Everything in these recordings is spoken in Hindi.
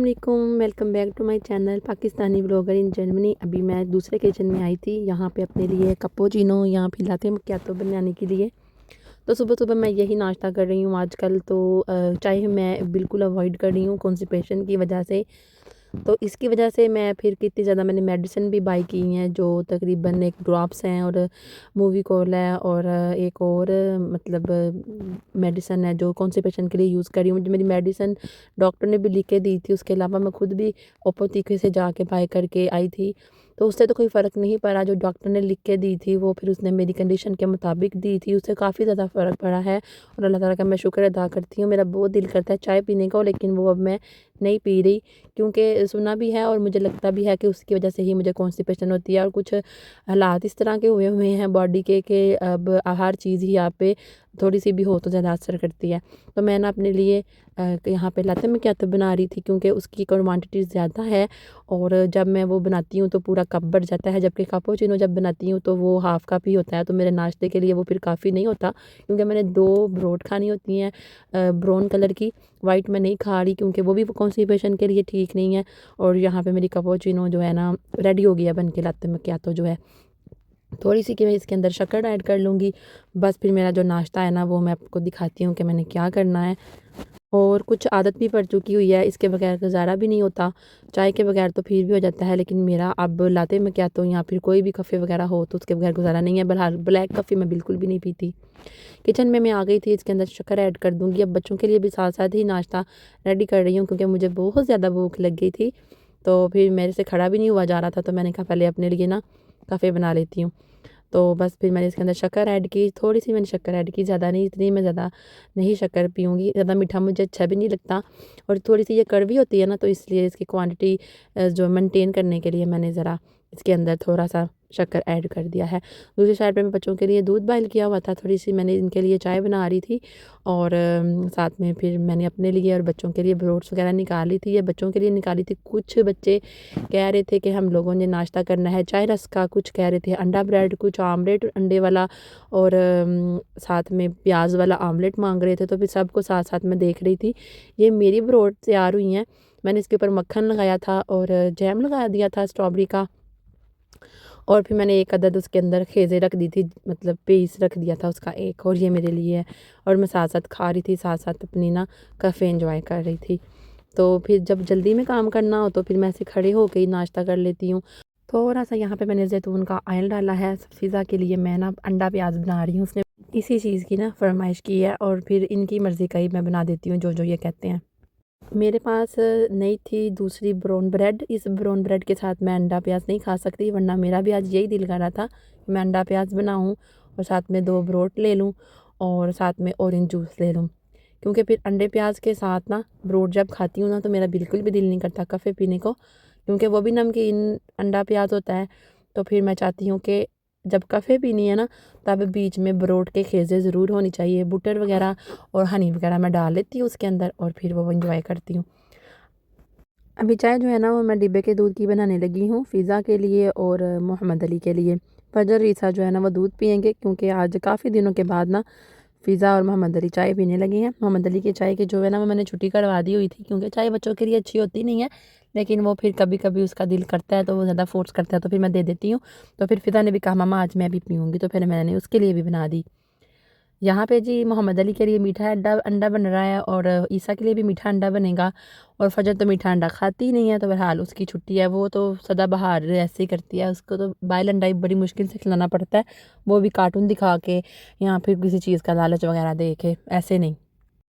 अस्सलाम वालेकुम, welcome back to my channel Pakistani blogger in Germany. अभी मैं दूसरे किचन में आई थी, यहाँ पे अपने लिए कैपुचिनो या फिर लाते मक्यातो बनाने के लिए। तो सुबह-सुबह मैं यही नाश्ता कर रही हूँ आजकल तो चाय मैं बिल्कुल अवॉइड कर रही हूँ कॉन्स्टिपेशन की वजह से। तो इसकी वजह से मैं फिर कितनी ज़्यादा मैंने मेडिसिन भी बाय की हैं, जो तकरीबन एक ड्रॉप्स हैं और मूवीकोल है और एक और मतलब मेडिसिन है जो कॉन्स्टिपेशन के लिए यूज़ कर रही हूँ। मुझे मेरी मेडिसिन डॉक्टर ने भी लिख के दी थी, उसके अलावा मैं खुद भी एपोथेकेरी से जाके बाय करके आई थी। तो उससे तो कोई फ़र्क नहीं पड़ा, जो डॉक्टर ने लिख के दी थी वो फिर उसने मेरी कंडीशन के मुताबिक दी थी, उससे काफ़ी ज़्यादा फ़र्क पड़ा है और अल्लाह ताला का मैं शुक्र अदा करती हूँ। मेरा बहुत दिल करता है चाय पीने का, लेकिन वो अब मैं नहीं पी रही, क्योंकि सुना भी है और मुझे लगता भी है कि उसकी वजह से ही मुझे कॉन्स्टिपेशन होती है और कुछ हालात इस तरह के हुए हुए हैं बॉडी के कि अब हर चीज़ ही आप पे थोड़ी सी भी हो तो ज़्यादा असर करती है। तो मैं ना अपने लिए यहाँ पे लाते मक्यातो बना रही थी, क्योंकि उसकी क्वांटिटी ज़्यादा है और जब मैं वो बनाती हूँ तो पूरा कप भर जाता है, जबकि कैपुचिनो जब बनाती हूँ तो वो हाफ़ कप ही होता है। तो मेरे नाश्ते के लिए वो फिर काफ़ी नहीं होता, क्योंकि मैंने 2 ब्रोड खानी होती हैं ब्राउन कलर की। वाइट मैं नहीं खा रही क्योंकि वो भी कॉन्स्टिपेशन के लिए ठीक नहीं है। और यहाँ पे मेरी कैपुचिनो जो है ना रेडी हो गया बन के, लाते मक्यातो जो है। थोड़ी सी कि मैं इसके अंदर शक्कर ऐड कर लूँगी, बस फिर मेरा जो नाश्ता है ना वो मैं आपको दिखाती हूँ कि मैंने क्या करना है। और कुछ आदत भी पड़ चुकी हुई है, इसके बगैर गुज़ारा भी नहीं होता। चाय के बगैर तो फिर भी हो जाता है, लेकिन मेरा अब लाते मक्यातो या फिर कोई भी कफ़े वगैरह हो तो उसके बगैर गुज़ारा नहीं है। बहरहाल ब्लैक कफ़ी मैं बिल्कुल भी नहीं पीती। किचन में मैं आ गई थी, इसके अंदर शक्कर ऐड कर दूँगी। अब बच्चों के लिए भी साथ-साथ ही नाश्ता रेडी कर रही हूँ, क्योंकि मुझे बहुत ज़्यादा भूख लग गई थी। तो फिर मेरे से खड़ा भी नहीं हुआ जा रहा था, तो मैंने कहा पहले अपने लिए ना कफ़े बना लेती हूँ। तो बस फिर मैंने इसके अंदर शक्कर ऐड की, थोड़ी-सी मैंने शक्कर ऐड की, ज़्यादा नहीं, इतनी मैं ज़्यादा नहीं शक्कर पीऊँगी, ज़्यादा मीठा मुझे अच्छा भी नहीं लगता। और थोड़ी-सी ये कड़वी होती है ना, तो इसलिए इसकी क्वांटिटी जो मेंटेन करने के लिए मैंने ज़रा इसके अंदर थोड़ा-सा शक्कर ऐड कर दिया है। दूसरी साइड पे मैं बच्चों के लिए दूध बॉयल किया हुआ था, थोड़ी-सी मैंने इनके लिए चाय बना रही थी और साथ में फिर मैंने अपने लिए और बच्चों के लिए ओट्स वगैरह निकाली थी, या बच्चों के लिए निकाली थी। कुछ बच्चे कह रहे थे कि हम लोगों ने नाश्ता करना है चाय रस का, कुछ कह रहे थे अंडा ब्रेड, कुछ आमलेट अंडे वाला और साथ में प्याज वाला आमलेट मांग रहे थे। तो फिर सबको साथ-साथ मैं देख रही थी। ये मेरी ब्रोड तैयार हुई हैं, मैंने इसके ऊपर मक्खन लगाया था और जैम लगा दिया था स्ट्रॉबेरी का, और फिर मैंने एक अदद उसके अंदर खेज़े रख दी थी, मतलब पीस रख दिया था उसका एक, और ये मेरे लिए है। और मैं साथ-साथ खा रही थी, साथ-साथ अपनी ना कैफ़े एन्जॉय कर रही थी। तो फिर जब जल्दी में काम करना हो तो फिर मैं ऐसे खड़े होके ही नाश्ता कर लेती हूँ। थोड़ा-सा यहाँ पे मैंने ज़ैतून का ऑयल डाला है, फ़िज़ा के लिए मैं ना अंडा प्याज़ बना रही हूँ, उसने इसी चीज़ की ना फ़रमाइश की है और फिर इनकी मर्ज़ी का ही मैं बना देती हूँ जो-जो ये कहते हैं। मेरे पास नहीं थी दूसरी ब्राउन ब्रेड, इस ब्राउन ब्रेड के साथ मैं अंडा प्याज़ नहीं खा सकती, वरना मेरा भी आज यही दिल कर रहा था कि मैं अंडा प्याज़ बनाऊँ और साथ में 2 ब्रोड ले लूँ और साथ में ऑरेंज जूस ले लूँ। क्योंकि फिर अंडे प्याज़ के साथ ना ब्रोड जब खाती हूँ ना, तो मेरा बिल्कुल भी दिल नहीं करता कफ़े पीने को, क्योंकि वो भी नमकीन अंडा प्याज़ होता है। तो फिर मैं चाहती हूँ कि जब कफ़े पीनी है ना, तब बीच में ब्रोड के खेज़े ज़रूर होनी चाहिए, बटर वग़ैरह और हनी वग़ैरह मैं डाल लेती हूँ उसके अंदर और फिर वो एंजॉय करती हूँ। अभी चाय जो है ना वो मैं डिब्बे के दूध की बनाने लगी हूँ, फ़िज़ा के लिए और मोहम्मद अली के लिए। फ़जर ईसा जो है ना वो दूध पिएँगे, क्योंकि आज काफ़ी दिनों के बाद ना फ़िज़ा और मोहम्मद अली चाय पीने लगे हैं। मोहम्मद अली की चाय की जो है ना वो मैंने छुट्टी करवा दी हुई थी, क्योंकि चाय बच्चों के लिए अच्छी होती नहीं है, लेकिन वो फिर कभी-कभी उसका दिल करता है तो वो ज़्यादा फ़ोर्स करता है, तो फिर मैं दे देती हूँ। तो फिर फ़िज़ा ने भी कहा मम्मा आज मैं भी पीऊँगी, तो फिर मैंने उसके लिए भी बना दी। यहाँ पे जी मोहम्मद अली के लिए मीठा अंडा अंडा बन रहा है और ईसा के लिए भी मीठा अंडा बनेगा। और फ़जर तो मीठा अंडा खाती ही नहीं है, तो बहरहाल उसकी छुट्टी है, वो तो सदाबहार ऐसे ही करती है, उसको तो बॉयल अंडा ही बड़ी मुश्किल से खिलाना पड़ता है, वो भी कार्टून दिखा के या फिर किसी चीज़ का लालच वगैरह दे के, ऐसे नहीं।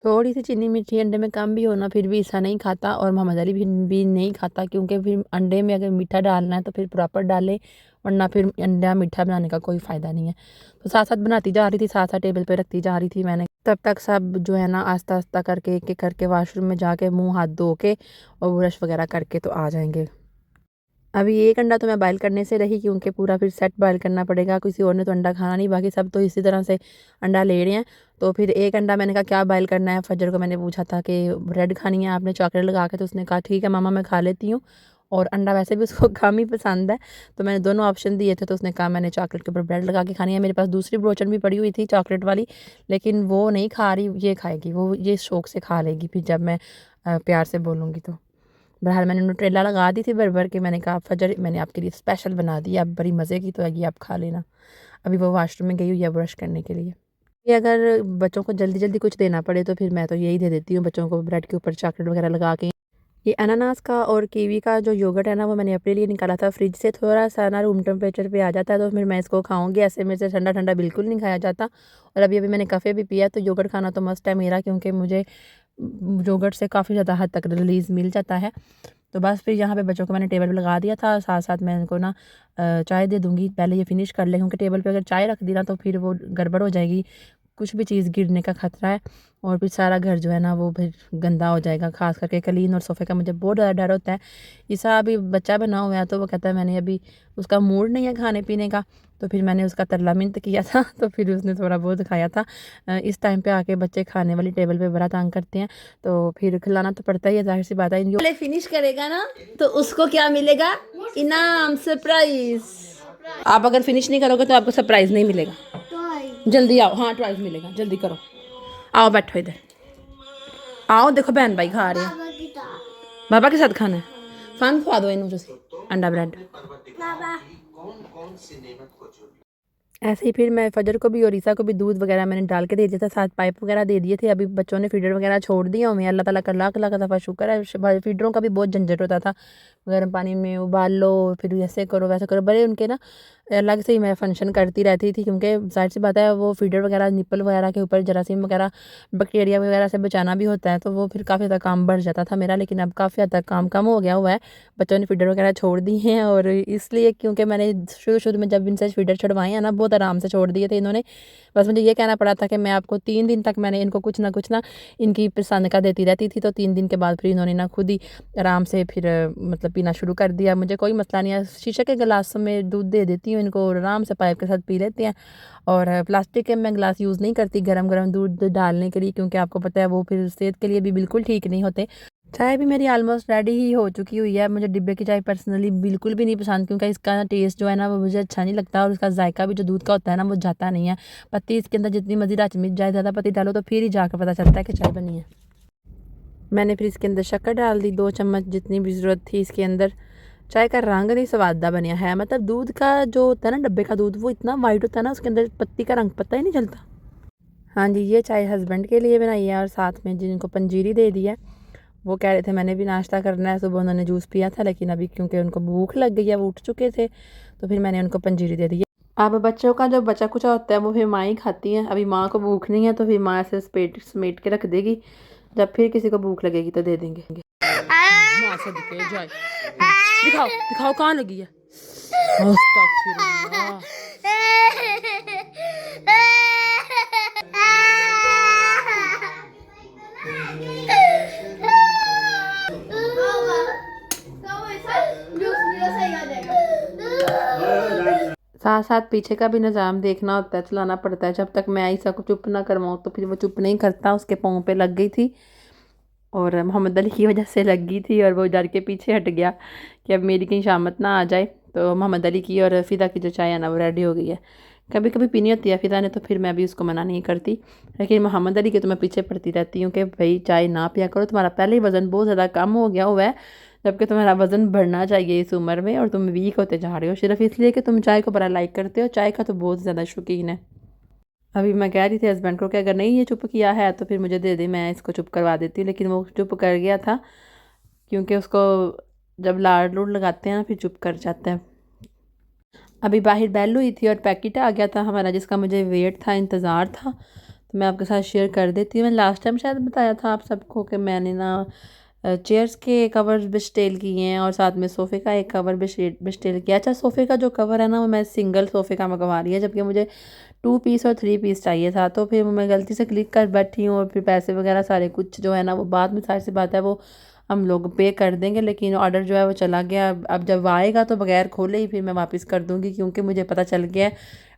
थोड़ी सी चीनी मिर्ची अंडे में कम भी हो ना, फिर भी ईसा नहीं खाता और मोहम्मद अली भी नहीं खाता, क्योंकि फिर अंडे में अगर मीठा डालना है तो फिर प्रॉपर डालें, वरना फिर अंडा मीठा बनाने का कोई फ़ायदा नहीं है। तो साथ-साथ बनाती जा रही थी, साथ-साथ टेबल पे रखती जा रही थी मैंने। तब तक सब जो है ना आस्ता-आस्ता करके एक-एक करके वॉशरूम में जाके मुँह हाथ धो के और ब्रश वगैरह करके तो आ जाएँगे। अभी एक अंडा तो मैं बॉयल करने से रही, क्योंकि पूरा फिर सेट बॉयल करना पड़ेगा, किसी और ने तो अंडा खाना नहीं, बाकी सब तो इसी तरह से अंडा ले रहे हैं। तो फिर एक अंडा मैंने कहा क्या बॉयल करना है, फजर को मैंने पूछा था कि ब्रेड खानी है आपने चॉकलेट लगा के, तो उसने कहा ठीक है मामा मैं खा लेती हूँ, और अंडा वैसे भी उसको कम ही पसंद है। तो मैंने दोनों ऑप्शन दिए थे, तो उसने कहा मैंने चॉकलेट के ऊपर ब्रेड लगा के खानी है। मेरे पास दूसरी ब्रोचन भी पड़ी हुई थी चॉकलेट वाली, लेकिन वो नहीं खा रही, ये खाएगी, वो ये शौक से खा लेगी फिर जब मैं प्यार से बोलूँगी तो। बहरहाल मैंने न्यूट्रेला लगा दी थी भर भर के। मैंने कहा फजर मैंने आपके लिए स्पेशल बना दी, आप बड़ी मज़े की, तो आइए आप खा लेना। अभी वो वॉशरूम में गई हुई है ब्रश करने के लिए। ये अगर बच्चों को जल्दी जल्दी कुछ देना पड़े तो फिर मैं तो यही दे देती हूँ बच्चों को, ब्रेड के ऊपर चॉकलेट वगैरह लगा के। ये अनानास का और कीवी का जो योगर्ट है ना, वो मैंने अपने लिए निकाला था फ्रिज से, थोड़ा सा ना रूम टेम्परेचर पे आ जाता है तो फिर मैं इसको खाऊंगी। ऐसे में से ठंडा ठंडा बिल्कुल नहीं खाया जाता। और अभी अभी मैंने काफ़े भी पिया, तो योगर्ट खाना तो मस्ट है मेरा, क्योंकि मुझे योगर्ट से काफ़ी ज़्यादा हद तक रिलीज़ मिल जाता है। तो बस फिर यहाँ पे बच्चों को मैंने टेबल पे लगा दिया था, साथ साथ मैं इनको ना चाय दे दूँगी। पहले ये फिनिश कर ले, क्योंकि टेबल पे अगर चाय रख दी ना तो फिर वो गड़बड़ हो जाएगी, कुछ भी चीज़ गिरने का खतरा है और फिर सारा घर जो है ना वो फिर गंदा हो जाएगा। ख़ास करके कलीन और सोफ़े का मुझे बहुत ज़्यादा डर होता है। ईसा अभी बच्चा बना हुआ है तो वो कहता है मैंने अभी, उसका मूड नहीं है खाने पीने का, तो फिर मैंने उसका तरला मिन्त किया था तो फिर उसने थोड़ा बहुत खाया था। इस टाइम पे आके बच्चे खाने वाली टेबल पे बड़ा तंग करते हैं, तो फिर खिलाना तो पड़ता ही है, जाहिर सी बात है। पहले फिनिश करेगा ना तो उसको क्या मिलेगा? इनाम, सरप्राइज। आप अगर फिनिश नहीं करोगे तो आपको सरप्राइज नहीं मिलेगा। जल्दी आओ, हाँ ट्वाइस मिलेगा, जल्दी करो। आओ बैठो इधर, आओ देखो बहन भाई खा रहे हैं। बाबा के साथ खाना है, फन खवा दो इन्हों अंडा ब्रेड। ऐसे ही फिर मैं फजर को भी और ईसा को भी दूध वगैरह मैंने डाल के दे दिया था, साथ पाइप वगैरह दे दिए थे। अभी बच्चों ने फीडर वगैरह छोड़ दिया हमें, अल्लाह ताला का लाख लाख दफ़ा शुक्र है। फीडरों का भी बहुत झंझट होता था, गर्म पानी में उबाल लो, फिर ऐसे करो वैसे करो, बड़े उनके ना अलग से ही मैं फंक्शन करती रहती थी, क्योंकि जाहिर सी बात है वो फीडर वगैरह निपल वगैरह के ऊपर जरासीम वगैरह बैक्टीरिया वगैरह से बचाना भी होता है, तो वो फिर काफ़ी ज़्यादा काम बढ़ जाता था मेरा। लेकिन अब काफ़ी हद तक काम कम हो गया हुआ है, बच्चों ने फीडर वगैरह छोड़ दी हैं। और इसलिए क्योंकि मैंने शुरू में जब इनसे फीडर छुड़वाए हैं ना, बहुत आराम से छोड़ दिए थे इन्होंने। बस मुझे ये कहना पड़ा था कि मैं आपको 3 दिन तक मैंने इनको कुछ ना इनकी पसंद का देती रहती थी, तो 3 दिन के बाद फिर इन्होंने ना खुद ही आराम से फिर मतलब पीना शुरू कर दिया। मुझे कोई मसला नहीं है, शीशे के गिलास में दूध दे देती हूँ इनको और आराम से पाइप के साथ पी लेते हैं। और प्लास्टिक के मैं गिलास यूज़ नहीं करती गरम गरम दूध डालने के लिए, क्योंकि आपको पता है वो फिर सेहत के लिए भी बिल्कुल ठीक नहीं होते। चाय भी मेरी ऑलमोस्ट रेडी ही हो चुकी हुई है। मुझे डिब्बे की चाय पर्सनली बिल्कुल भी नहीं पसंद, क्योंकि इसका टेस्ट जो है ना वो मुझे अच्छा नहीं लगता, और उसका जायका भी जो दूध का होता है ना वो जाता नहीं है। पत्ती इसके अंदर जितनी मर्जी रच मिट जाए, ज़्यादा पत्ती डालो तो फिर ही जाकर पता चलता है कि चाय बनी है। मैंने फिर इसके अंदर शक्कर डाल दी, 2 चम्मच जितनी भी ज़रूरत थी इसके अंदर। चाय का रंग नहीं स्वादा बनया है, मतलब दूध का जो होता है ना डब्बे का दूध वो इतना वाइट होता है ना, उसके अंदर पत्ती का रंग पता ही नहीं चलता। हाँ जी, ये चाय हस्बैंड के लिए बनाई है और साथ में जिनको पंजीरी दे दी है। वो कह रहे थे मैंने भी नाश्ता करना है, सुबह उन्होंने जूस पिया था, लेकिन अभी क्योंकि उनको भूख लग गई है, वो उठ चुके थे, तो फिर मैंने उनको पंजीरी दे दी है। अब बच्चों का जो बचा कुचा होता है वो फिर माँ ही खाती हैं। अभी माँ को भूख नहीं है तो फिर माँ ऐसे समेट के रख देगी, जब फिर किसी को भूख लगेगी तो दे देंगे। माँ से दिखाओ दिखाओ कहाँ लगी है। साथ साथ पीछे का भी निज़ाम देखना होता है, चलाना पड़ता है। जब तक मैं ऐसा को चुप ना करवाऊँ तो फिर वो चुप नहीं करता। उसके पाँव पे लग गई थी और मोहम्मद अली की वजह से लग गई थी, और वो डर के पीछे हट गया कि अब मेरी कहीं शामत ना आ जाए। तो मोहम्मद अली की और फ़िदा की जो चाय है ना वो रेडी हो गई है। कभी कभी पीनी होती है फ़िदा ने, तो फिर मैं भी उसको मना नहीं करती, लेकिन मोहम्मद अली के तो मैं पीछे पड़ती रहती हूँ कि भाई चाय ना पिया करो, तुम्हारा पहले ही वज़न बहुत ज़्यादा कम हो गया हुआ है, जबकि तुम्हारा वज़न बढ़ना चाहिए इस उम्र में, और तुम वीक होते जा रहे हो सिर्फ इसलिए कि तुम चाय को बड़ा लाइक करते हो। चाय का तो बहुत ज़्यादा शौकीन है। अभी मैं कह रही थी हस्बैंड को कि अगर नहीं ये चुप किया है तो फिर मुझे दे दे, मैं इसको चुप करवा देती हूँ, लेकिन वो चुप कर गया था, क्योंकि उसको जब लाड़ लूड़ लगाते हैं ना फिर चुप कर जाता है। अभी बाहर बेल हुई थी और पैकेट आ गया था हमारा, जिसका मुझे वेट था, इंतज़ार था, तो मैं आपके साथ शेयर कर देती हूँ। मैं लास्ट टाइम शायद बताया था आप सबको कि मैंने ना चेयर्स के कवर बिस्टेल किए हैं और साथ में सोफ़े का एक कवर बिस्टेल किया। अच्छा, सोफ़े का जो कवर है ना वो मैं सिंगल सोफ़े का मंगवा रही है, जबकि मुझे 2 पीस और 3 पीस चाहिए था, तो फिर मैं गलती से क्लिक कर बैठी हूँ, और फिर पैसे वगैरह सारे कुछ जो है ना वो बाद में, सारी सी बात है वो हम लोग पे कर देंगे, लेकिन ऑर्डर जो है वो चला गया। अब जब आएगा तो बगैर खोले ही फिर मैं वापस कर दूँगी, क्योंकि मुझे पता चल गया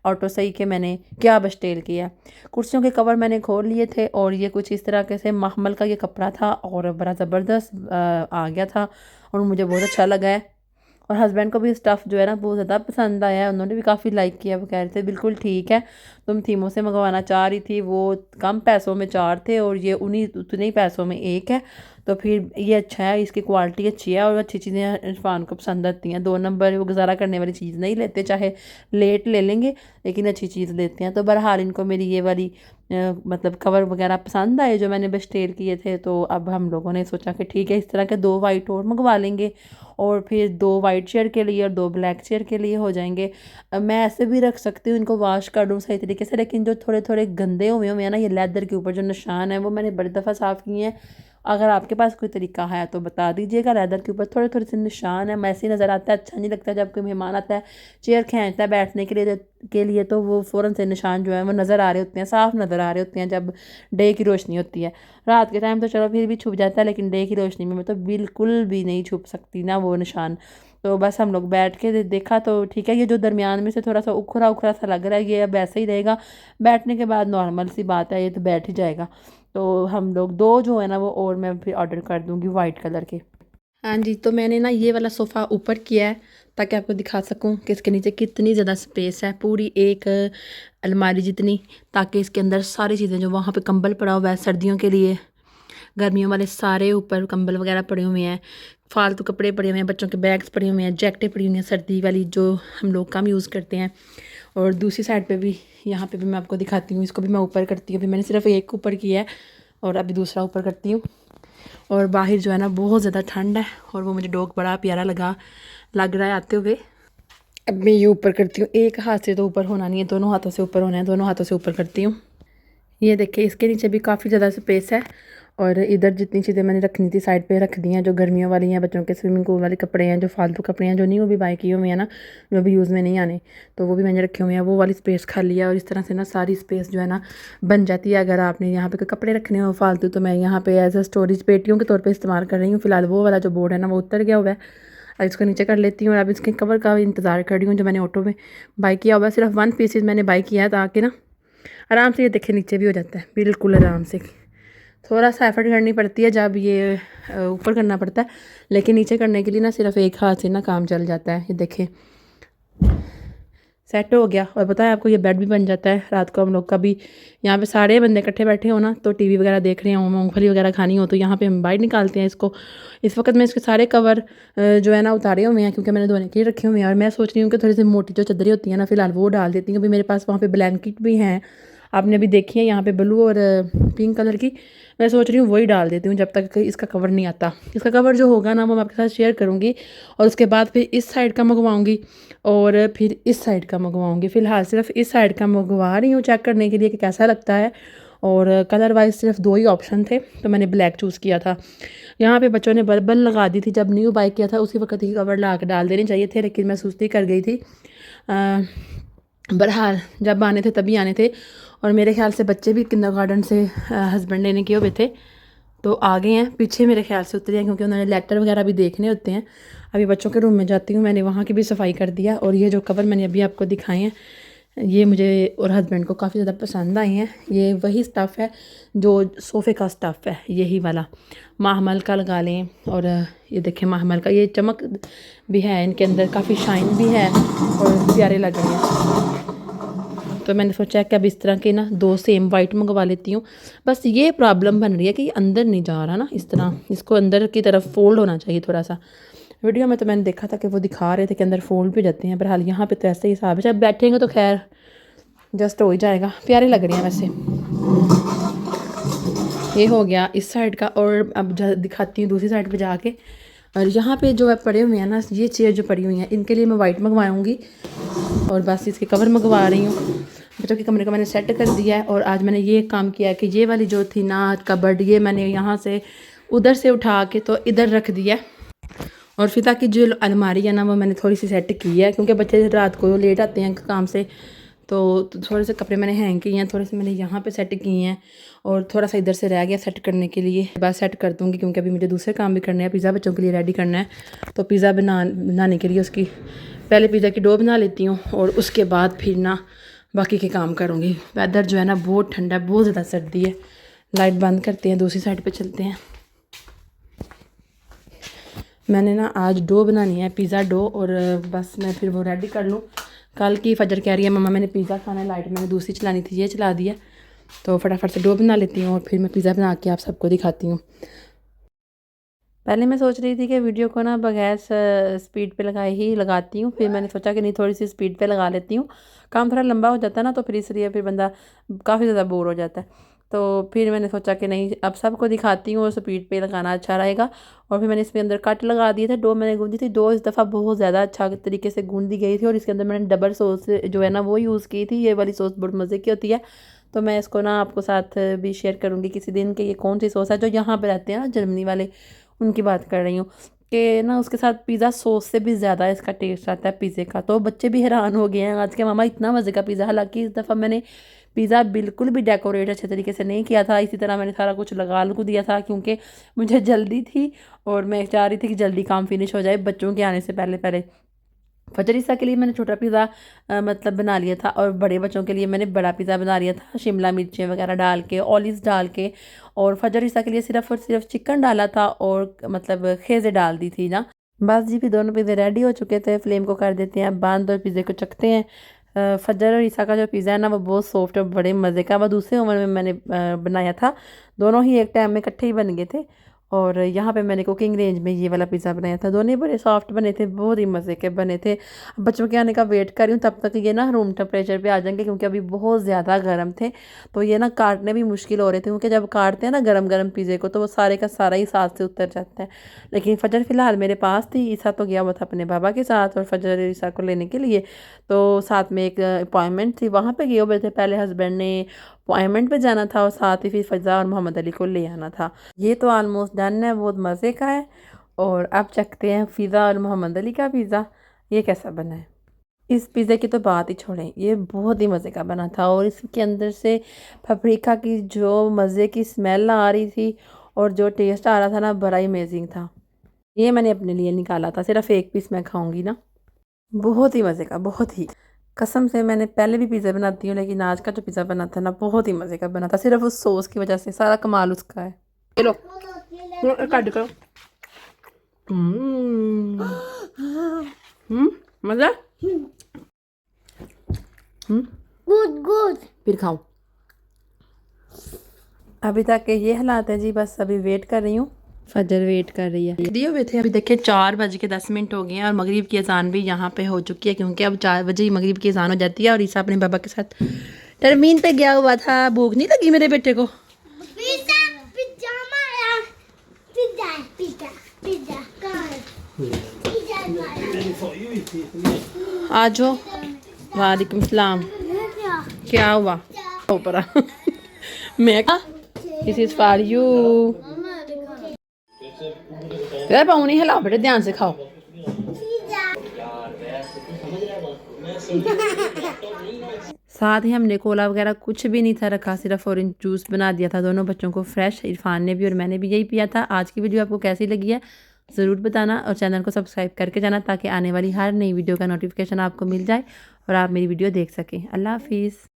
ऑटो सही कि मैंने क्या बस्टेल किया। कुर्सियों के कवर मैंने खोल लिए थे, और ये कुछ इस तरह के से मखमल का ये कपड़ा था और बड़ा ज़बरदस्त आ गया था, और मुझे बहुत अच्छा लगा है। और हस्बैंड को भी स्टफ़ जो है ना बहुत ज़्यादा पसंद आया है, उन्होंने भी काफ़ी लाइक किया। वो कह रहे थे बिल्कुल ठीक है, तुम थीमों से मंगवाना चाह रही थी, वो कम पैसों में 4 थे और ये उन्हीं उतने ही पैसों में 1 है, तो फिर ये अच्छा है, इसकी क्वालिटी अच्छी है और अच्छी चीज़ें इरफान को पसंद आती हैं। 2 नंबर वो गुजारा करने वाली चीज़ नहीं लेते, चाहे लेट ले लेंगे लेकिन अच्छी चीज़ लेते हैं। तो बहरहाल इनको मेरी ये वाली मतलब कवर वगैरह पसंद आए जो मैंने बेस्टेल किए थे। तो अब हम लोगों ने सोचा कि ठीक है, इस तरह के 2 वाइट और मंगवा लेंगे और फिर 2 वाइट चेयर के लिए और 2 ब्लैक चेयर के लिए हो जाएंगे। मैं ऐसे भी रख सकती हूँ, इनको वॉश कर दूँ सही तरीके से, लेकिन जो थोड़े थोड़े गंदे हुए हैं ना, ये लेदर के ऊपर जो निशान है वो मैंने बड़ी दफ़ा साफ़ किए हैं। अगर आपके पास कोई तरीका है तो बता दीजिएगा। लेदर के ऊपर थोड़े थोड़े से निशान है, वैसे ही नज़र आता है, अच्छा नहीं लगता। जब कोई मेहमान आता है चेयर खींचता है बैठने के लिए तो वो फ़ौरन से निशान जो है वो नज़र आ रहे होते हैं, साफ़ नज़र आ रहे होते हैं जब डे की रोशनी होती है। रात के टाइम तो चलो फिर भी छुप जाता है, लेकिन डे की रोशनी में तो बिल्कुल भी नहीं छुप सकती ना वो निशान। तो बस हम लोग बैठ के देखा तो ठीक है, ये जो दरमियान में से थोड़ा सा उखरा उखरा सा लग रहा है ये अब ऐसे ही रहेगा, बैठने के बाद नॉर्मल सी बात है, ये तो बैठ ही जाएगा। तो हम लोग 2 जो है ना वो और मैं फिर ऑर्डर कर दूँगी वाइट कलर के। हाँ जी, तो मैंने ना ये वाला सोफ़ा ऊपर किया है ताकि आपको दिखा सकूं कि इसके नीचे कितनी ज़्यादा स्पेस है, पूरी एक अलमारी जितनी, ताकि इसके अंदर सारी चीज़ें जो वहाँ पे कंबल पड़ा हुआ है सर्दियों के लिए, गर्मियों वाले सारे ऊपर कंबल वगैरह पड़े हुए हैं, फालतू कपड़े पड़े हुए हैं, बच्चों के बैग्स पड़े हुए हैं, जैकेटें पड़ी हुई हैं सर्दी वाली जो हम लोग कम यूज़ करते हैं। और दूसरी साइड पे भी, यहाँ पे भी मैं आपको दिखाती हूँ, इसको भी मैं ऊपर करती हूँ। अभी मैंने सिर्फ एक ऊपर किया है और अभी दूसरा ऊपर करती हूँ। और बाहर जो है ना बहुत ज़्यादा ठंड है और वो मुझे डॉग बड़ा प्यारा लग रहा है आते हुए। अब मैं ये ऊपर करती हूँ, एक हाथ से तो ऊपर होना नहीं है, दोनों हाथों से ऊपर होना है, दोनों हाथों से ऊपर करती हूँ। ये देखिए इसके नीचे भी काफ़ी ज़्यादा स्पेस है और इधर जितनी चीज़ें मैंने रखनी थी साइड पे रख दी हैं, जो गर्मियों वाली हैं, बच्चों के स्विमिंग पूल वाले कपड़े हैं, जो फालतू कपड़े हैं जो नहीं वो भी बाय किए हुए हैं ना, जो भी यूज़ में नहीं आने, तो वो भी मैंने रखे हुए हैं। वो वाली स्पेस खाली है और इस तरह से ना सारी स्पेस जो है ना बन जाती है। अगर आपने यहाँ पे कोई कपड़े रखने हो फालतू तो मैं यहाँ पे एज अ स्टोरेज पेटियों के तौर पर इस्तेमाल कर रही हूँ। फिलहाल वो वाला जो बोर्ड है ना वो उतर गया हुआ है, अब इसको नीचे कर लेती हूँ और अब इसके कवर का इंतज़ार कर रही हूँ जो मैंने ऑटो में बाई किया हुआ है। सिर्फ 1 पीसेज मैंने बाई किया है ताकि ना आराम से ये देखे नीचे भी हो जाता है बिल्कुल आराम से। थोड़ा सा एफर्ट करनी पड़ती है जब ये ऊपर करना पड़ता है, लेकिन नीचे करने के लिए ना सिर्फ एक हाथ से ना काम चल जाता है। ये देखें सेट हो गया। और पता है आपको ये बेड भी बन जाता है। रात को हम लोग कभी यहाँ पे सारे बंदे इकट्ठे बैठे हो ना, तो टीवी वगैरह देख रहे हो, मूंगफली वगैरह खानी हो, तो यहाँ पे हम बाहर निकालते हैं इसको। इस वक्त मैं इसके सारे कवर जो है ना उतारे हुए हैं क्योंकि मैंने धोने के लिए रखे हुए हैं। और मैं सोच रही हूँ कि थोड़ी सी मोटी जो चादरें होती हैं ना फिलहाल वो डाल देती हूँ। अभी मेरे पास वहाँ पे ब्लैंकेट भी हैं, आपने अभी देखी है यहाँ पे ब्लू और पिंक कलर की। मैं सोच रही हूँ वही डाल देती हूँ जब तक इसका कवर नहीं आता। इसका कवर जो होगा ना वो मैं आपके साथ शेयर करूँगी और उसके बाद फिर इस साइड का मंगवाऊँगी और फिर इस साइड का मंगवाऊँगी। फ़िलहाल सिर्फ इस साइड का मंगवा रही हूँ चेक करने के लिए कि कैसा लगता है। और कलर वाइज सिर्फ 2 ही ऑप्शन थे तो मैंने ब्लैक चूज़ किया था। यहाँ पे बच्चों ने बल्ब लगा दी थी जब न्यू बाय किया था, उसी वक्त ही कवर ला के डाल देने चाहिए थे, लेकिन मैं सुस्ती कर गई थी। बहरहाल जब आने थे तभी आने थे। और मेरे ख्याल से बच्चे भी किंडरगार्टन से हस्बैंड लेने के हुए थे तो आ गए हैं, पीछे मेरे ख्याल से उतरे हैं क्योंकि उन्होंने लेटर वगैरह भी देखने होते हैं। अभी बच्चों के रूम में जाती हूँ, मैंने वहाँ की भी सफाई कर दिया। और ये जो कवर मैंने अभी आपको दिखाए हैं ये मुझे और हस्बैंड को काफ़ी ज़्यादा पसंद आए हैं। ये वही स्टफ़ है जो सोफ़े का स्टफ़ है, यही वाला महमल का लगा लें। और ये देखें महमल का, ये चमक भी है इनके अंदर, काफ़ी शाइन भी है और प्यारे लग रहे हैं। तो मैंने सोचा कि अब इस तरह के ना 2 सेम वाइट मंगवा लेती हूँ। बस ये प्रॉब्लम बन रही है कि ये अंदर नहीं जा रहा ना, इस तरह इसको अंदर की तरफ फोल्ड होना चाहिए थोड़ा सा। वीडियो में तो मैंने देखा था कि वो दिखा रहे थे कि अंदर फोल्ड भी जाते हैं, पर हाल यहाँ पे तो ऐसे ही हिसाब है। जब बैठेंगे तो खैर जस्ट हो ही जाएगा। प्यारे लग रहे हैं वैसे। ये हो गया इस साइड का और अब दिखाती हूँ दूसरी साइड पे जाके। और यहाँ पे जो है पड़े हुए हैं ना, ये चेयर जो पड़ी हुई हैं इनके लिए मैं वाइट मंगवाऊँगी और बस इसके कवर मंगवा रही हूँ। बच्चों के कमरे को मैंने सेट कर दिया है और आज मैंने ये काम किया कि ये वाली जो थी ना कबर्ड, ये मैंने यहाँ से उधर से उठा के तो इधर रख दिया। और फिर ताकि जो अलमारी है ना वो मैंने थोड़ी सी सेट की है क्योंकि बच्चे रात को लेट आते हैं काम से, तो थोड़े से कपड़े मैंने हैंग किए हैं, थोड़े से मैंने यहाँ पे सेट किए हैं और थोड़ा सा इधर से रह गया सेट करने के लिए। बस सेट कर दूँगी क्योंकि अभी मुझे दूसरे काम भी करने हैं। पिज़्ज़ा बच्चों के लिए रेडी करना है, तो पिज़्ज़ा बनाने के लिए उसकी पहले पिज़्ज़ा की डो बना लेती हूँ और उसके बाद फिर ना बाकी के काम करूँगी। वेदर जो है ना बहुत ठंडा है, बहुत ज़्यादा सर्दी है। लाइट बंद करते हैं, दूसरी साइड पर चलते हैं। मैंने ना आज डो बनानी है, पिज़्ज़ा डो, और बस मैं फिर वो रेडी कर लूँ। कल की फजर कह रही है मम्मा मैंने पिज़्ज़ा खाना है, लाइट मैंने दूसरी चलानी थी, ये चला दिया, तो फटाफट से डो बना लेती हूँ और फिर मैं पिज़्ज़ा बना के आप सबको दिखाती हूँ। पहले मैं सोच रही थी कि वीडियो को ना बगैर स्पीड पे लगाए ही लगाती हूँ, फिर मैंने सोचा कि नहीं थोड़ी सी स्पीड पे लगा लेती हूँ, काम थोड़ा लंबा हो जाता है ना, तो फिर इसलिए फिर बंदा काफ़ी ज़्यादा बोर हो जाता है। तो फिर मैंने सोचा कि नहीं अब सबको दिखाती हूँ और स्पीड पे लगाना अच्छा रहेगा। और फिर मैंने इसमें अंदर कट लगा दिए थे, डो मैंने गूंदी थी, डो इस दफ़ा बहुत ज़्यादा अच्छा तरीके से गूंदी गई थी। और इसके अंदर मैंने डबल सॉस जो है ना वो यूज़ की थी, ये वाली सॉस बहुत मज़े की होती है। तो मैं इसको ना आपको साथ भी शेयर करूँगी किसी दिन कि ये कौन सी सॉस है, जो यहाँ पे रहते हैं ना जर्मनी वाले, उनकी बात कर रही हूँ। कि ना उसके साथ पिज़्ज़ा सॉस से भी ज़्यादा इसका टेस्ट आता है पिज़्ज़े का। तो बच्चे भी हैरान हो गए हैं आज के मामा इतना मज़े का पिज़्ज़ा। हालांकि इस दफ़ा मैंने पिज़्ज़ा बिल्कुल भी डेकोरेट अच्छे तरीके से नहीं किया था, इसी तरह मैंने सारा कुछ लगा लुक दिया था क्योंकि मुझे जल्दी थी और मैं चाह रही थी कि जल्दी काम फिनिश हो जाए बच्चों के आने से पहले पहले। फजरिसा के लिए मैंने छोटा पिज़्ज़ा मतलब बना लिया था, और बड़े बच्चों के लिए मैंने बड़ा पिज़्ज़ा बना लिया था शिमला मिर्चें वगैरह डाल के, ऑलिव्स डाल के। और फजरिसा के लिए सिर्फ़ और सिर्फ चिकन डाला था और मतलब खेज़े डाल दी थी ना। बस जी फिर दोनों पिज़्ज़े रेडी हो चुके थे, फ्लेम को कर देते हैं बंद और पिज़्ज़े को चखते हैं। फजर और ईसा का जो पिज़्ज़ा है ना वो बहुत सॉफ्ट और बड़े मज़े का, वो दूसरे ओवन में मैंने बनाया था, दोनों ही एक टाइम में इकट्ठे ही बन गए थे। और यहाँ पे मैंने कुकिंग रेंज में ये वाला पिज़्ज़ा बनाया था, दोनों ही बड़े सॉफ्ट बने थे, बहुत ही मज़े के बने थे। अब बच्चों के आने का वेट कर रही हूँ, तब तक ये ना रूम टेम्परेचर पे आ जाएंगे क्योंकि अभी बहुत ज़्यादा गर्म थे। तो ये ना काटने भी मुश्किल हो रहे थे क्योंकि जब काटते हैं ना गरम गरम पिज़्ज़े को तो वो सारे का सारा ही साथ से उतर जाता है। लेकिन फजर फ़िलहाल मेरे पास थी, ईसा तो गया हुआ था अपने बाबा के साथ और फजर ईसा को लेने के लिए। तो साथ में एक अपॉइंटमेंट थी, वहाँ पे गए हुए थे, पहले हस्बैंड ने अपॉइंटमेंट पे जाना था और साथ ही फिर फ़ज़ा और मोहम्मद अली को ले आना था। ये तो ऑलमोस्ट डन है, बहुत मज़े का है। और अब चखते हैं फ़िज़ा और मोहम्मद अली का पिज़्ज़ा, ये कैसा बना है। इस पिज़्ज़े की तो बात ही छोड़ें, ये बहुत ही मज़े का बना था और इसके अंदर से पपरिका की जो मज़े की स्मेल आ रही थी और जो टेस्ट आ रहा था ना बड़ा ही अमेजिंग था। ये मैंने अपने लिए निकाला था, सिर्फ एक पीस मैं खाऊंगी ना। बहुत ही मज़े का, बहुत ही कसम से। मैंने पहले भी पिज़्ज़ा बनाती हूँ लेकिन आज का जो पिज़्ज़ा बना था ना बहुत ही मज़े का बना था, सिर्फ उस सॉस की वजह से, सारा कमाल उसका है। चलो कट करो। हम्म मज़ा। गुड गुड फिर खाओ। अभी तक के ये हालात है जी, बस अभी वेट कर रही हूँ, फजर वेट कर रही है। दिए हुए थे, अभी देखिए 4:10 हो गए हैं और मगरिब की अजान भी यहाँ पे हो चुकी है क्योंकि अब 4 बजे ही मगरिब की अजान हो जाती है। और ईसा अपने बाबा के साथ टर्मीन पे गया हुआ था। भूख नहीं लगी मेरे बेटे को? आ जाओ। वालेकुम सलाम। क्या हुआ ऊपर? मैं दिस इज फॉर यू। यार पाँव नहीं हिलाओ बेटे, ध्यान से खाओ। साथ ही हमने कोला वगैरह कुछ भी नहीं था रखा, सिर्फ ऑरेंज जूस बना दिया था दोनों बच्चों को फ्रेश। इरफान ने भी और मैंने भी यही पिया था। आज की वीडियो आपको कैसी लगी है ज़रूर बताना और चैनल को सब्सक्राइब करके जाना ताकि आने वाली हर नई वीडियो का नोटिफिकेशन आपको मिल जाए और आप मेरी वीडियो देख सकें। अल्लाह हाफिज़।